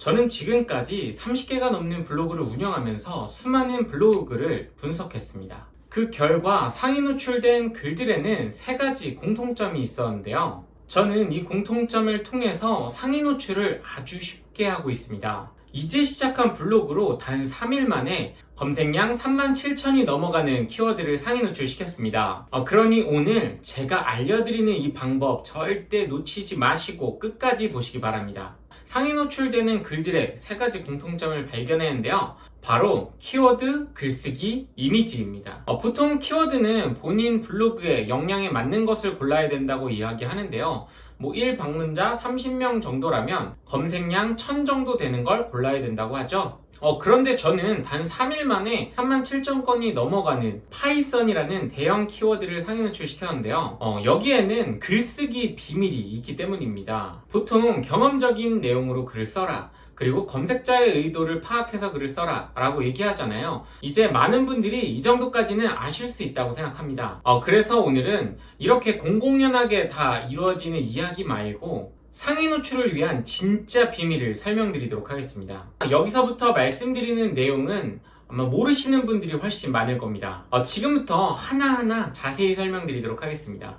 저는 지금까지 30개가 넘는 블로그를 운영하면서 수많은 블로그를 분석했습니다. 그 결과 상위 노출된 글들에는 3가지 공통점이 있었는데요. 저는 이 공통점을 통해서 상위 노출을 아주 쉽게 하고 있습니다. 이제 시작한 블로그로 단 3일 만에 검색량 37,000이 넘어가는 키워드를 상위 노출시켰습니다. 그러니 오늘 제가 알려드리는 이 방법 절대 놓치지 마시고 끝까지 보시기 바랍니다. 상위 노출되는 글들의 3가지 공통점을 발견했는데요. 바로 키워드, 글쓰기, 이미지입니다. 보통 키워드는 본인 블로그의 역량에 맞는 것을 골라야 된다고 이야기하는데요. 1방문자 30명 정도라면 검색량 1000 정도 되는 걸 골라야 된다고 하죠. 그런데 저는 단 3일 만에 37,000건이 넘어가는 파이썬이라는 대형 키워드를 상위 노출시켰는데요. 여기에는 글쓰기 비밀이 있기 때문입니다. 보통 경험적인 내용으로 글을 써라, 그리고 검색자의 의도를 파악해서 글을 써라 라고 얘기하잖아요. 이제 많은 분들이 이 정도까지는 아실 수 있다고 생각합니다. 그래서 오늘은 이렇게 공공연하게 다 이루어지는 이야기 말고 상위 노출을 위한 진짜 비밀을 설명드리도록 하겠습니다. 여기서부터 말씀드리는 내용은 아마 모르시는 분들이 훨씬 많을 겁니다. 지금부터 하나하나 자세히 설명드리도록 하겠습니다.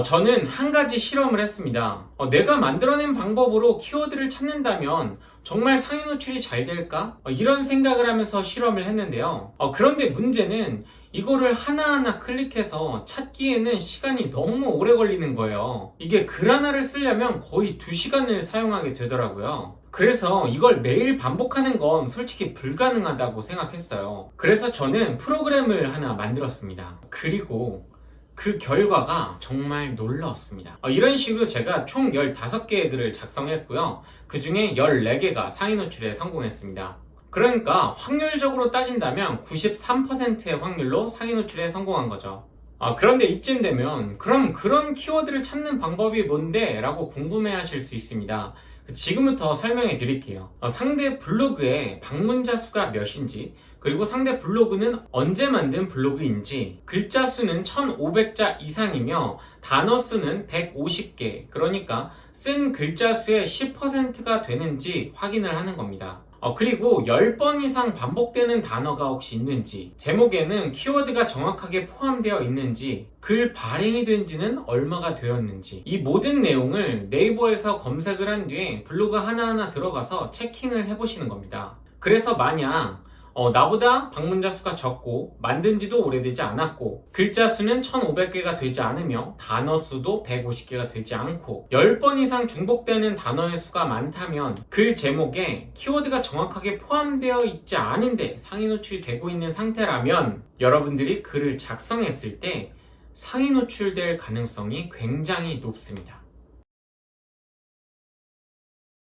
저는 한 가지 실험을 했습니다. 내가 만들어낸 방법으로 키워드를 찾는다면 정말 상위 노출이 잘 될까? 이런 생각을 하면서 실험을 했는데요. 그런데 문제는 이거를 하나하나 클릭해서 찾기에는 시간이 너무 오래 걸리는 거예요. 이게 글 하나를 쓰려면 거의 2시간을 사용하게 되더라고요. 그래서 이걸 매일 반복하는 건 솔직히 불가능하다고 생각했어요. 그래서 저는 프로그램을 하나 만들었습니다. 그리고 그 결과가 정말 놀라웠습니다. 이런 식으로 제가 총 15개의 글을 작성했고요. 그 중에 14개가 상위 노출에 성공했습니다. 그러니까 확률적으로 따진다면 93%의 확률로 상위 노출에 성공한 거죠. 그런데 이쯤 되면 그럼 그런 키워드를 찾는 방법이 뭔데? 라고 궁금해 하실 수 있습니다. 지금부터 설명해 드릴게요. 상대 블로그의 방문자 수가 몇인지, 그리고 상대 블로그는 언제 만든 블로그인지, 글자 수는 1500자 이상이며 단어 수는 150개, 그러니까 쓴 글자 수의 10%가 되는지 확인을 하는 겁니다. 그리고 10번 이상 반복되는 단어가 혹시 있는지, 제목에는 키워드가 정확하게 포함되어 있는지, 글 발행이 된 지는 얼마가 되었는지, 이 모든 내용을 네이버에서 검색을 한 뒤에 블로그 하나하나 들어가서 체킹을 해보시는 겁니다. 그래서 만약 나보다 방문자 수가 적고 만든 지도 오래되지 않았고 글자 수는 1500개가 되지 않으며 단어 수도 150개가 되지 않고 10번 이상 중복되는 단어의 수가 많다면 글 제목에 키워드가 정확하게 포함되어 있지 않은데 상위 노출이 되고 있는 상태라면 여러분들이 글을 작성했을 때 상위 노출될 가능성이 굉장히 높습니다.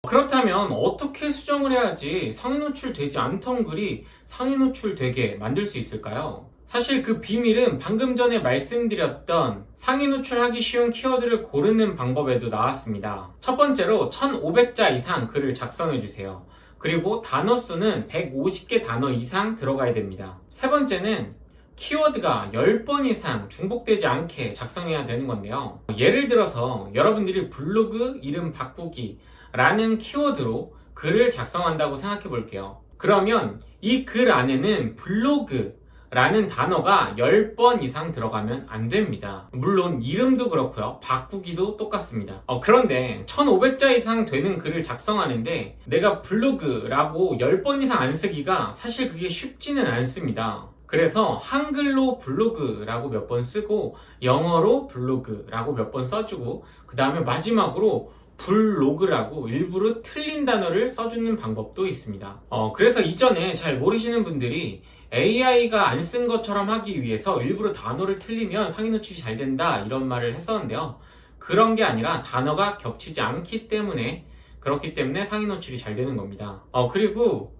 그렇다면 어떻게 수정을 해야지 상위 노출되지 않던 글이 상위 노출되게 만들 수 있을까요? 사실 그 비밀은 방금 전에 말씀드렸던 상위 노출하기 쉬운 키워드를 고르는 방법에도 나왔습니다. 첫 번째로 1500자 이상 글을 작성해주세요. 그리고 단어 수는 150개 단어 이상 들어가야 됩니다. 세 번째는 키워드가 10번 이상 중복되지 않게 작성해야 되는 건데요. 예를 들어서 여러분들이 블로그 이름 바꾸기 라는 키워드로 글을 작성한다고 생각해 볼게요. 그러면 이 글 안에는 블로그 라는 단어가 10번 이상 들어가면 안 됩니다. 물론 이름도 그렇고요, 바꾸기도 똑같습니다. 그런데 1500자 이상 되는 글을 작성하는데 내가 블로그라고 10번 이상 안 쓰기가 사실 그게 쉽지는 않습니다. 그래서 한글로 블로그라고 몇 번 쓰고 영어로 블로그라고 몇 번 써주고 그 다음에 마지막으로 블로그라고 일부러 틀린 단어를 써주는 방법도 있습니다. 그래서 이전에 잘 모르시는 분들이 AI가 안 쓴 것처럼 하기 위해서 일부러 단어를 틀리면 상위 노출이 잘 된다 이런 말을 했었는데요. 그런 게 아니라 단어가 겹치지 않기 때문에 그렇기 때문에 상위 노출이 잘 되는 겁니다. 그리고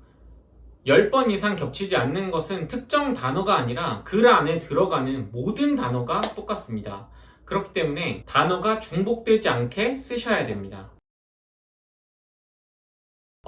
10번 이상 겹치지 않는 것은 특정 단어가 아니라 글 안에 들어가는 모든 단어가 똑같습니다. 그렇기 때문에 단어가 중복되지 않게 쓰셔야 됩니다.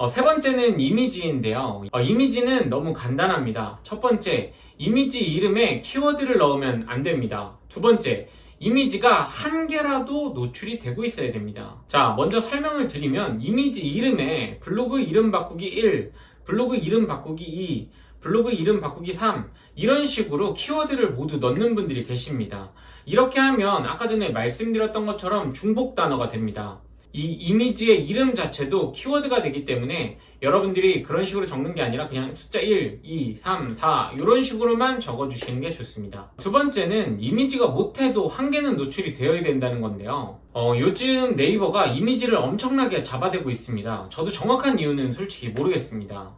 세 번째는 이미지인데요. 이미지는 너무 간단합니다. 첫 번째, 이미지 이름에 키워드를 넣으면 안 됩니다. 두 번째, 이미지가 한 개라도 노출이 되고 있어야 됩니다. 자, 먼저 설명을 드리면 이미지 이름에 블로그 이름 바꾸기 1, 블로그 이름 바꾸기 2, 블로그 이름 바꾸기 3 이런 식으로 키워드를 모두 넣는 분들이 계십니다. 이렇게 하면 아까 전에 말씀드렸던 것처럼 중복 단어가 됩니다. 이 이미지의 이름 자체도 키워드가 되기 때문에 여러분들이 그런 식으로 적는 게 아니라 그냥 숫자 1, 2, 3, 4 이런 식으로만 적어주시는 게 좋습니다. 두 번째는 이미지가 못해도 한 개는 노출이 되어야 된다는 건데요. 요즘 네이버가 이미지를 엄청나게 잡아대고 있습니다. 저도 정확한 이유는 솔직히 모르겠습니다.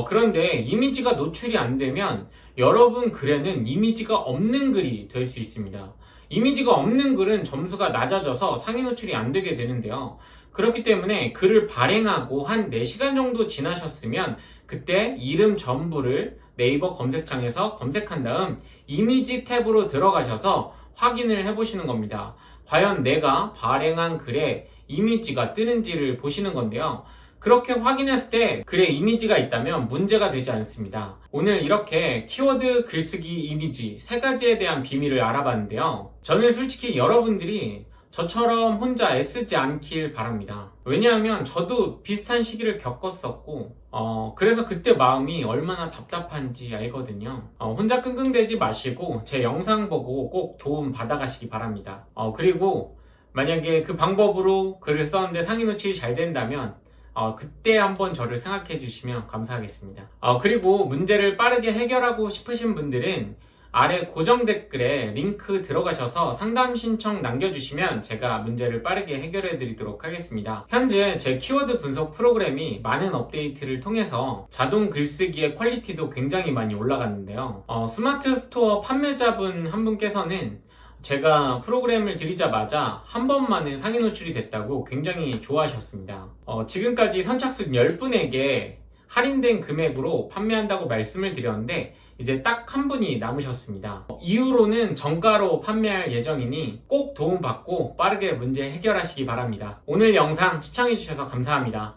그런데 이미지가 노출이 안 되면 여러분 글에는 이미지가 없는 글이 될 수 있습니다. 이미지가 없는 글은 점수가 낮아져서 상위 노출이 안 되게 되는데요. 그렇기 때문에 글을 발행하고 한 4시간 정도 지나셨으면 그때 이름 전부를 네이버 검색창에서 검색한 다음 이미지 탭으로 들어가셔서 확인을 해보시는 겁니다. 과연 내가 발행한 글에 이미지가 뜨는지를 보시는 건데요. 그렇게 확인했을 때 글에 이미지가 있다면 문제가 되지 않습니다. 오늘 이렇게 키워드 글쓰기 이미지 3가지에 대한 비밀을 알아봤는데요. 저는 솔직히 여러분들이 저처럼 혼자 애쓰지 않길 바랍니다. 왜냐하면 저도 비슷한 시기를 겪었었고 그래서 그때 마음이 얼마나 답답한지 알거든요. 혼자 끙끙대지 마시고 제 영상 보고 꼭 도움 받아가시기 바랍니다. 그리고 만약에 그 방법으로 글을 썼는데 상위 노출이 잘 된다면 그때 한번 저를 생각해 주시면 감사하겠습니다. 그리고 문제를 빠르게 해결하고 싶으신 분들은 아래 고정 댓글에 링크 들어가셔서 상담 신청 남겨주시면 제가 문제를 빠르게 해결해 드리도록 하겠습니다. 현재 제 키워드 분석 프로그램이 많은 업데이트를 통해서 자동 글쓰기의 퀄리티도 굉장히 많이 올라갔는데요. 스마트 스토어 판매자분 한 분께서는 제가 프로그램을 드리자마자 한 번만에 상위 노출이 됐다고 굉장히 좋아하셨습니다. 지금까지 선착순 10분에게 할인된 금액으로 판매한다고 말씀을 드렸는데 이제 딱 한 분이 남으셨습니다. 이후로는 정가로 판매할 예정이니 꼭 도움받고 빠르게 문제 해결하시기 바랍니다. 오늘 영상 시청해주셔서 감사합니다.